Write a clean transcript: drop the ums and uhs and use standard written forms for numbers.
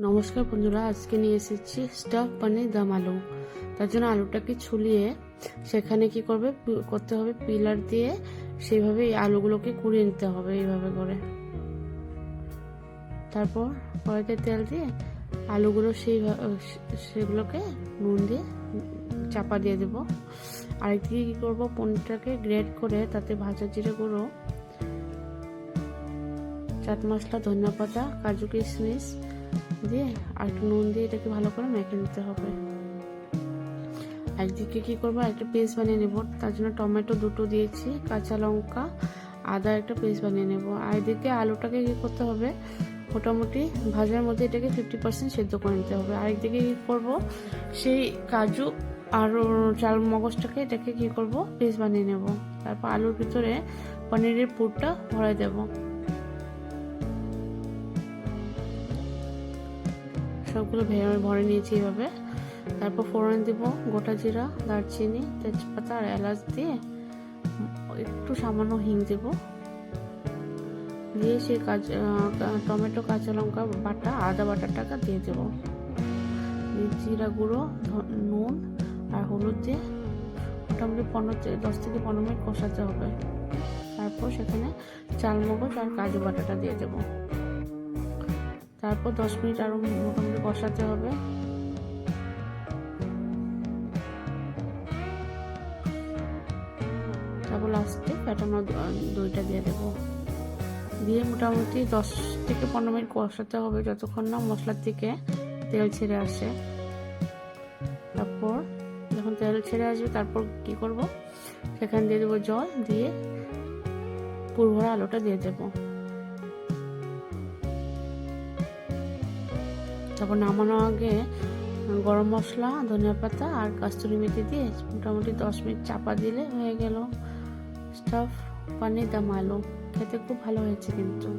নমস্কার বন্ধুরা, আজকে নিয়ে এসেছি স্টাফ পনির দম আলু। তার জন্য আলুটাকে ছুলিয়ে সেখানে কি করতে হবে, পিলার দিয়ে সেইভাবে এই আলুগুলোকে কুড়িয়ে নিতে হবে এইভাবে করে। তারপর কড়াইতে তেল দিয়ে আলুগুলো সেগুলোকে নুন দিয়ে চাপা দিয়ে দেব। আরেকদিকে কি করব, পনিরটাকে গ্রেট করে তাতে ভাজা জিরে গুঁড়ো, চাট মশলা, ধনিয়া পাতা, কাজু কিশমিশ দিয়ে আর একটু নুন দিয়ে এটাকে ভালো করে মেখে নিতে হবে। একদিকে কি করবো, একটা পেস্ট বানিয়ে নেব। তার জন্য টমেটো দুটো দিয়েছি, কাঁচা লঙ্কা, আদা একটা পেস্ট বানিয়ে নেব। আর এদিকে আলুটাকে কি করতে হবে, মোটামুটি ভাজার মধ্যে এটাকে 50% সেদ্ধ করে নিতে হবে। আরেকদিকে কি করব, সেই কাজু আর চাল মগজটাকে এটাকে কি করব, পেস্ট বানিয়ে নেব। তারপর আলুর ভিতরে পনিরের পুরটা ভরে দেব। সবগুলো ভরে নিয়েছি এইভাবে। তারপর ফোড়ন দিব গোটা জিরা, দারচিনি, তেজপাতা আর এলাচ দিয়ে একটু সামান্য হিং দেব। দিয়ে সেই টমেটো, কাঁচা লঙ্কা বাটা, আদা বাটাটাকে দিয়ে দেবো। জিরা গুঁড়ো, নুন আর হলুদ দিয়ে মোটামুটি 10 থেকে 15 মিনিট কষাতে হবে। তারপর সেখানে চাল মগজ আর কাজু বাটাটা দিয়ে দেবো। তারপর 10 মিনিট আরো মোটামুটি কষাতে হবে। তারপর লাস্টে ফ্যাটানো দইটা দিয়ে দেবো। দিয়ে মোটামুটি 10 থেকে 15 মিনিট কষাতে হবে, যতক্ষণ না মশলার থেকে তেল ছেড়ে আসে। তারপর যখন তেল ছেড়ে আসবে, তারপর কি করব, সেখানে দিয়ে দেবো জল, দিয়ে পুরভরা আলুটা দিয়ে দেবো। তারপর নামানোর আগে গরম মশলা, ধনিয়া পাতা আর কস্তুরি মেথি দিয়ে মোটামুটি 10 মিনিট চাপা দিলে হয়ে গেল স্টাফ পনির দম আলু। খেতে খুব ভালো হয়েছে কিন্তু।